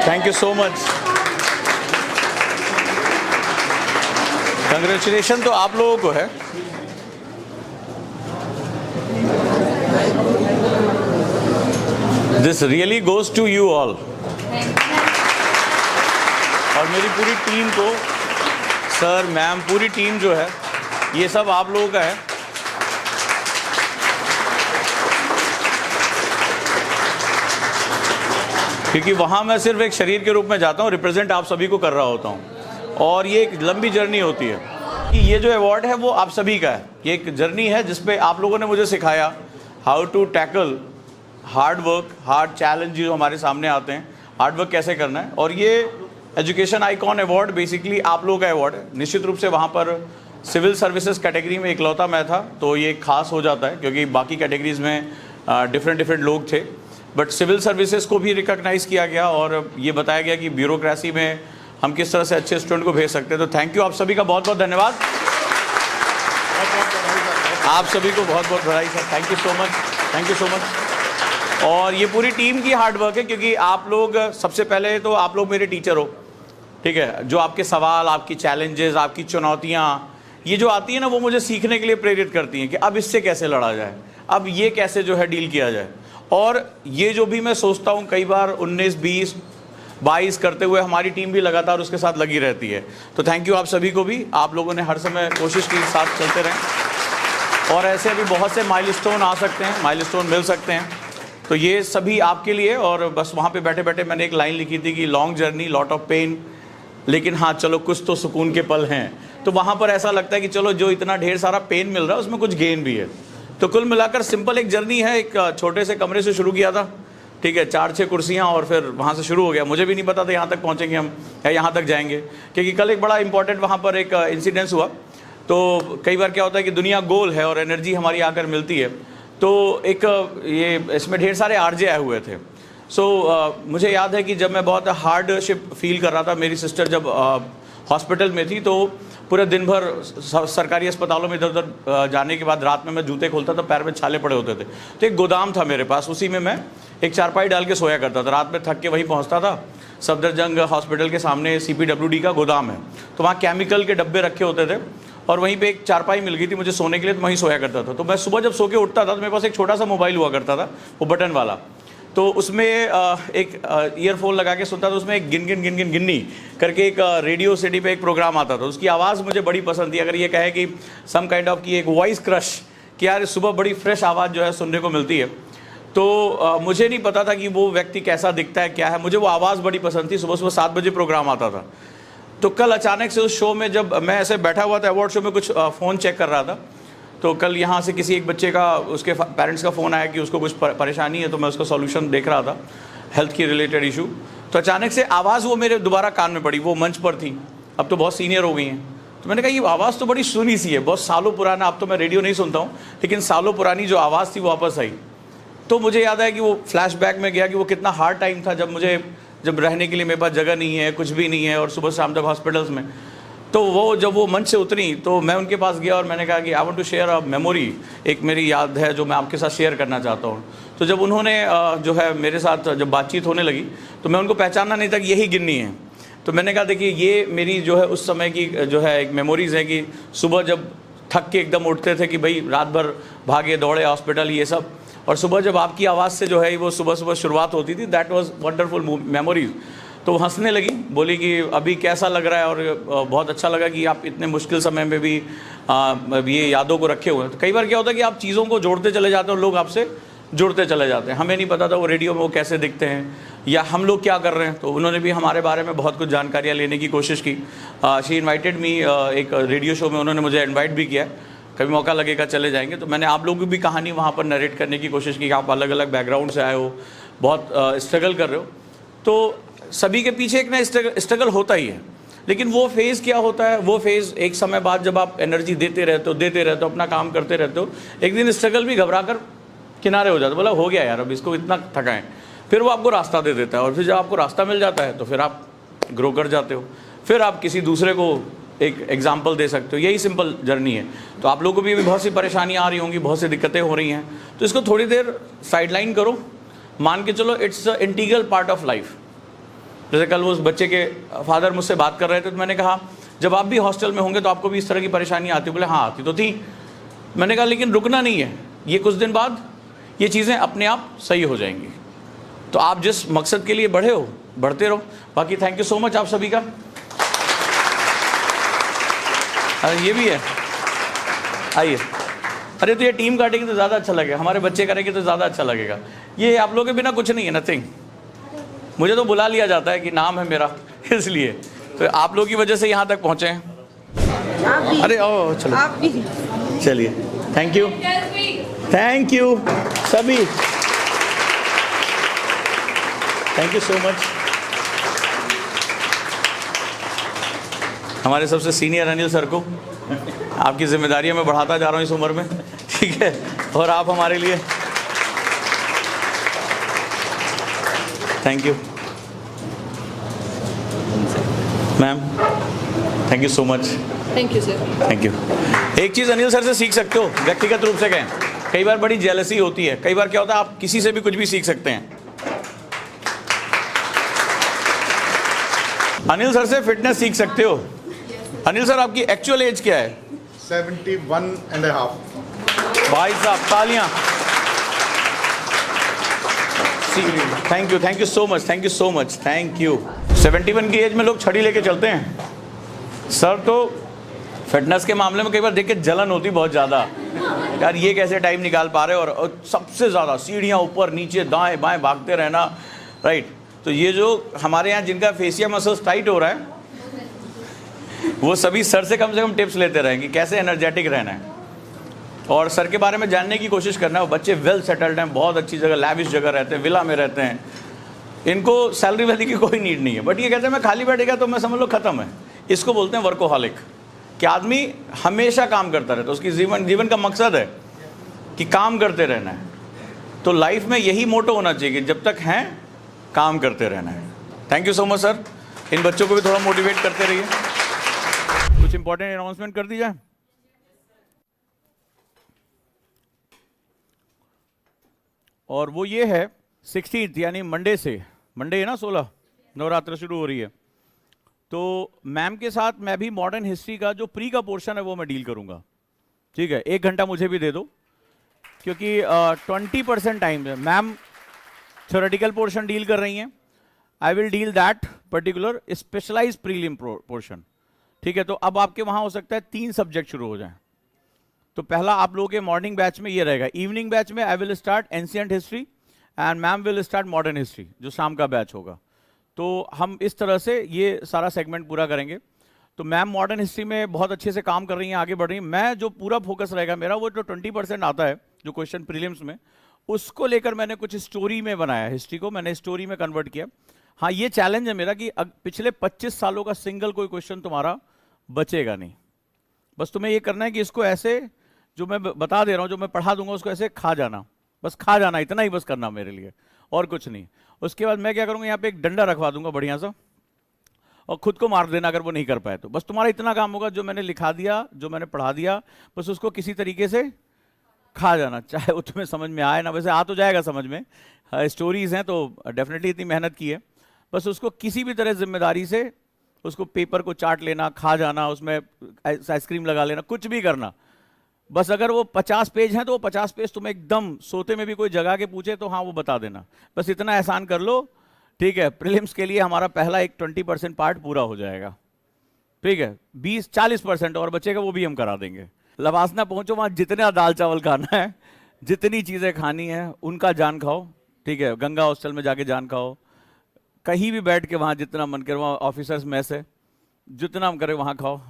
Thank you so much. Congratulation तो आप लोगों को है। This really goes to you all. और मेरी पूरी टीम को, सर मैम, पूरी टीम जो है ये सब आप लोगों का है। क्योंकि वहाँ मैं सिर्फ एक शरीर के रूप में जाता हूँ, रिप्रेजेंट आप सभी को कर रहा होता हूँ। और ये एक लंबी जर्नी होती है कि ये जो अवार्ड है वो आप सभी का है। ये एक जर्नी है जिसपे आप लोगों ने मुझे सिखाया how to tackle hard work, hard challenge जो हमारे सामने आते हैं, हार्ड वर्क कैसे करना है। और ये एजुकेशन आइकॉन अवार्ड बेसिकली आप लोगों का अवार्ड है। निश्चित रूप से वहाँ पर सिविल सर्विसेज कैटेगरी में इकलौता मैं था, तो ये खास हो जाता है क्योंकि बाकी कैटेगरीज में डिफरेंट लोग थे। बट सिविल सर्विसेज को भी रिकॉग्नाइज़ किया गया और ये बताया गया कि ब्यूरोक्रेसी में हम किस तरह से अच्छे स्टूडेंट को भेज सकते हैं। तो थैंक यू आप सभी का बहुत बहुत धन्यवाद। आप सभी को बहुत बहुत बधाई sir, thank you so much, thank you so much. और ये पूरी टीम की हार्ड वर्क है क्योंकि आप लोग, सबसे पहले तो आप लोग मेरे टीचर हो, ठीक है। जो आपके सवाल, आपकी चैलेंजेस, आपकी चुनौतियाँ ये जो आती है ना, वो मुझे सीखने के लिए प्रेरित करती हैं कि अब इससे कैसे लड़ा जाए, अब ये कैसे जो है डील किया जाए। और ये जो भी मैं सोचता हूँ कई बार 19, 20, 22 करते हुए हमारी टीम भी लगातार उसके साथ लगी रहती है। तो थैंक यू आप सभी को भी, आप लोगों ने हर समय कोशिश की साथ चलते रहें। और ऐसे अभी बहुत से माइलस्टोन आ सकते हैं, माइलस्टोन मिल सकते हैं, तो ये सभी आपके लिए। और बस वहाँ पे बैठे बैठे मैंने एक लाइन लिखी थी कि long journey, lot of pain, लेकिन हाँ चलो कुछ तो सुकून के पल हैं। तो वहाँ पर ऐसा लगता है कि चलो जो इतना ढेर सारा पेन मिल रहा है उसमें कुछ गेन भी है। तो कुल मिलाकर सिंपल एक जर्नी है। एक छोटे से कमरे से शुरू किया था, ठीक है, 4-6 कुर्सियाँ, और फिर वहाँ से शुरू हो गया। मुझे भी नहीं पता था यहाँ तक पहुँचेंगे हम या यहाँ तक जाएंगे, क्योंकि कल एक बड़ा इंपॉर्टेंट वहाँ पर एक इंसिडेंस हुआ। तो कई बार क्या होता है कि दुनिया गोल है और एनर्जी हमारी आकर मिलती है। तो एक ये इसमें ढेर सारे आरजे आए हुए थे। मुझे याद है कि जब मैं बहुत हार्डशिप फील कर रहा था, मेरी सिस्टर जब हॉस्पिटल में थी, तो पूरे दिन भर सरकारी अस्पतालों में इधर उधर जाने के बाद रात में मैं जूते खोलता था, पैर में छाले पड़े होते थे। तो एक गोदाम था मेरे पास, उसी में मैं एक चारपाई डाल के सोया करता था। रात में थक के वहीं पहुंचता था। सफदरजंग हॉस्पिटल के सामने CPWD का गोदाम है, तो वहाँ केमिकल के डब्बे रखे होते थे और वहीं पे एक चारपाई मिल गई थी मुझे सोने के लिए, तो वहीं सोया करता था। तो मैं सुबह जब सो के उठता था तो मेरे पास एक छोटा सा मोबाइल हुआ करता था, वो बटन वाला। तो उसमें एक ईयरफोन लगा के सुनता था। उसमें एक गिन्नी करके एक रेडियो सिटी पे एक प्रोग्राम आता था। उसकी आवाज़ मुझे बड़ी पसंद थी। अगर ये कहे कि सम काइंड ऑफ की एक वॉइस क्रश, कि यार सुबह बड़ी फ्रेश आवाज़ जो है सुनने को मिलती है। तो मुझे नहीं पता था कि वो व्यक्ति कैसा दिखता है, क्या है, मुझे वो आवाज़ बड़ी पसंद थी। सुबह 7 बजे प्रोग्राम आता था। तो कल अचानक से उस शो में जब मैं ऐसे बैठा हुआ था अवार्ड शो में, कुछ फ़ोन चेक कर रहा था, तो कल यहाँ से किसी एक बच्चे का, उसके पेरेंट्स का फ़ोन आया कि उसको कुछ परेशानी है। तो मैं उसका सॉल्यूशन देख रहा था, हेल्थ की रिलेटेड इशू। तो अचानक से आवाज़ वो मेरे दोबारा कान में पड़ी। वो मंच पर थी, अब तो बहुत सीनियर हो गई हैं। तो मैंने कहा ये आवाज़ तो बड़ी सुनी सी है, बहुत सालों पुराना। अब तो मैं रेडियो नहीं सुनता हूँ, लेकिन सालों पुरानी जो आवाज़ थी वो वापस आई। तो मुझे याद आया कि वो फ्लैशबैक में गया कि वो कितना हार्ड टाइम था जब रहने के लिए मेरे पास जगह नहीं है, कुछ भी नहीं है, और सुबह शाम तक हॉस्पिटल्स में। तो वो जब वो मंच से उतरी तो मैं उनके पास गया और मैंने कहा कि I want to share a memory, एक मेरी याद है जो मैं आपके साथ शेयर करना चाहता हूँ। तो जब उन्होंने जो है मेरे साथ जब बातचीत होने लगी, तो मैं उनको पहचानना नहीं था कि यही गिन्नी है। तो मैंने कहा देखिए ये मेरी जो है उस समय की जो है एक मेमोरीज़ है कि सुबह जब थक के एकदम उठते थे कि भाई रात भर भागे दौड़े हॉस्पिटल ये सब, और सुबह जब आपकी आवाज़ से जो है वो सुबह शुरुआत होती थी, दैट वाज वंडरफुल मेमोरीज। तो हंसने लगी, बोली कि अभी कैसा लग रहा है, और बहुत अच्छा लगा कि आप इतने मुश्किल समय में भी ये यादों को रखे हुए हैं। तो कई बार क्या होता है कि आप चीज़ों को जोड़ते चले जाते हो, लोग आपसे जुड़ते चले जाते हैं। हमें नहीं पता था वो रेडियो में वो कैसे दिखते हैं या हम लोग क्या कर रहे हैं। तो उन्होंने भी हमारे बारे में बहुत कुछ जानकारियाँ लेने की कोशिश की। शी इन्वाइटेड मी, एक रेडियो शो में उन्होंने मुझे इन्वाइट भी किया, कभी मौका लगेगा चले जाएंगे। तो मैंने आप लोगों की भी कहानी वहाँ पर नरेट करने की कोशिश की कि आप अलग अलग बैकग्राउंड से आए हो, बहुत स्ट्रगल कर रहे हो। तो सभी के पीछे एक ना स्ट्रगल होता ही है, लेकिन वो फेज़ क्या होता है, वो फेज़ एक समय बाद जब आप एनर्जी देते रहते हो, अपना काम करते रहते हो, एक दिन स्ट्रगल भी घबरा कर किनारे हो जाता है। बोला हो गया यार, अब इसको इतना थकाएं, फिर वो आपको रास्ता दे देता है। और फिर जब आपको रास्ता मिल जाता है तो फिर आप ग्रो कर जाते हो। फिर आप किसी दूसरे को एक एग्जाम्पल दे सकते हो, यही सिंपल जर्नी है। तो आप लोगों को भी बहुत सी परेशानियाँ आ रही होंगी, बहुत सी दिक्कतें हो रही हैं, तो इसको थोड़ी देर साइडलाइन करो, मान के चलो it's a integral part of life. जैसे कल वो उस बच्चे के फादर मुझसे बात कर रहे थे, तो मैंने कहा जब आप भी हॉस्टल में होंगे तो आपको भी इस तरह की परेशानी आती। बोले हाँ आती तो थी। मैंने कहा लेकिन रुकना नहीं है, ये कुछ दिन बाद ये चीज़ें अपने आप सही हो जाएंगी। तो आप जिस मकसद के लिए बढ़े हो बढ़ते रहो। बाकी थैंक यू सो मच आप सभी का। ये भी है, आइए। अरे तो ये टीम काटेगी तो ज़्यादा अच्छा लगेगा, हमारे बच्चे करेंगे तो ज़्यादा अच्छा लगेगा। ये आप लोगों के बिना कुछ नहीं है, नथिंग। मुझे तो बुला लिया जाता है कि नाम है मेरा, इसलिए तो आप लोगों की वजह से यहाँ तक पहुँचे हैं। अरे ओ चलो, चलिए, थैंक यू, थैंक यू सभी, थैंक यू सो मच। हमारे सबसे सीनियर अनिल सर को, आपकी जिम्मेदारियां मैं बढ़ाता जा रहा हूँ इस उम्र में, ठीक है, और आप हमारे लिए, thank you ma'am, thank you so much. Thank you sir. Thank you. एक चीज़ अनिल सर से सीख सकते हो, व्यक्तिगत रूप से कहें, कई बार बड़ी जेलसी होती है, कई बार क्या होता है आप किसी से भी कुछ भी सीख सकते हैं। अनिल सर से फिटनेस सीख सकते हो। अनिल सर आपकी एक्चुअल एज क्या है? 71.5। भाई साहब तालियां। Thank you so much, thank you so much, thank you. 71 की एज में लोग छड़ी लेके चलते हैं सर, तो फिटनेस के मामले में कई बार देख के जलन होती बहुत ज़्यादा, यार ये कैसे टाइम निकाल पा रहे हो, और सबसे ज़्यादा सीढ़ियाँ ऊपर नीचे दाएं बाएं भागते रहना, राइट। तो ये जो हमारे यहाँ जिनका फेसिया मसल्स टाइट हो रहा है, वो सभी सर से कम टिप्स लेते रहें कि कैसे एनर्जेटिक रहना है, और सर के बारे में जानने की कोशिश करना है। वो बच्चे वेल सेटल्ड हैं, बहुत अच्छी जगह, लैविश जगह रहते हैं, विला में रहते हैं, इनको सैलरी वैलरी की कोई नीड नहीं है, बट ये कहते हैं मैं खाली बैठेगा तो मैं समझ लो ख़त्म है। इसको बोलते हैं वर्कोहॉलिक, कि आदमी हमेशा काम करता रहता है, उसकी जीवन का मकसद है कि काम करते रहना है। तो लाइफ में यही मोटो होना चाहिए कि जब तक हैं काम करते रहना है। Thank you so much sir, इन बच्चों को भी थोड़ा मोटिवेट करते रहिए। कुछ इंपॉर्टेंट अनाउंसमेंट कर दी जाए। और वो ये है 16 यानी मंडे से, मंडे है ना 16, नवरात्र शुरू हो रही है, तो मैम के साथ मैं भी मॉडर्न हिस्ट्री का जो प्री का पोर्शन है वो मैं डील करूंगा, ठीक है। 1 घंटा मुझे भी दे दो, क्योंकि 20% टाइम है। मैम थ्योरेटिकल पोर्शन डील कर रही हैं, I will deal that particular specialise prelim portion, ठीक है। तो अब आपके वहाँ हो सकता है 3 सब्जेक्ट शुरू हो जाएं। तो पहला आप लोगों के मॉर्निंग बैच में ये रहेगा। इवनिंग बैच में I will start ancient history and ma'am will start modern history, जो शाम का बैच होगा। तो हम इस तरह से ये सारा सेगमेंट पूरा करेंगे। तो मैम मॉडर्न हिस्ट्री में बहुत अच्छे से काम कर रही हैं, आगे बढ़ रही हैं। मैं जो पूरा फोकस रहेगा मेरा, वो जो 20% आता है जो क्वेश्चन प्रीलिम्स में, उसको लेकर मैंने कुछ स्टोरी में बनाया, हिस्ट्री को मैंने स्टोरी में कन्वर्ट किया। हाँ, ये चैलेंज है मेरा कि पिछले 25 सालों का सिंगल कोई क्वेश्चन तुम्हारा बचेगा नहीं। बस तुम्हें ये करना है कि इसको ऐसे, जो मैं बता दे रहा हूँ, जो मैं पढ़ा दूंगा, उसको ऐसे खा जाना, बस खा जाना, इतना ही बस करना मेरे लिए, और कुछ नहीं। उसके बाद मैं क्या करूँगा, यहाँ पे एक डंडा रखवा दूंगा बढ़िया सा, और खुद को मार देना अगर वो नहीं कर पाए तो। बस तुम्हारा इतना काम होगा, जो मैंने लिखा दिया, जो मैंने पढ़ा दिया, बस उसको किसी तरीके से खा जाना, चाहे वो तुम्हें समझ में आए ना। वैसे आ तो जाएगा समझ में, स्टोरीज हैं तो डेफिनेटली इतनी मेहनत की है। बस उसको किसी भी तरह जिम्मेदारी से उसको पेपर को चाट लेना, खा जाना, उसमें आइसक्रीम लगा लेना, कुछ भी करना। बस अगर वो 50 पेज हैं तो वो 50 पेज तुम्हें एकदम सोते में भी कोई जगह के पूछे तो हाँ वो बता देना। बस इतना एहसान कर लो, ठीक है। प्रीलिम्स के लिए हमारा पहला एक 20% पार्ट पूरा हो जाएगा, ठीक है। 20-40% और बचेगा, वो भी हम करा देंगे। लवासना पहुंचो, वहाँ जितना दाल चावल खाना है, जितनी चीज़ें खानी है, उनका जान खाओ, ठीक है। गंगा हॉस्टल में जाके जान खाओ, कहीं भी बैठ के वहाँ जितना मन करे, वहाँ ऑफिसर्स मैस है, जितना हम करें वहाँ खाओ।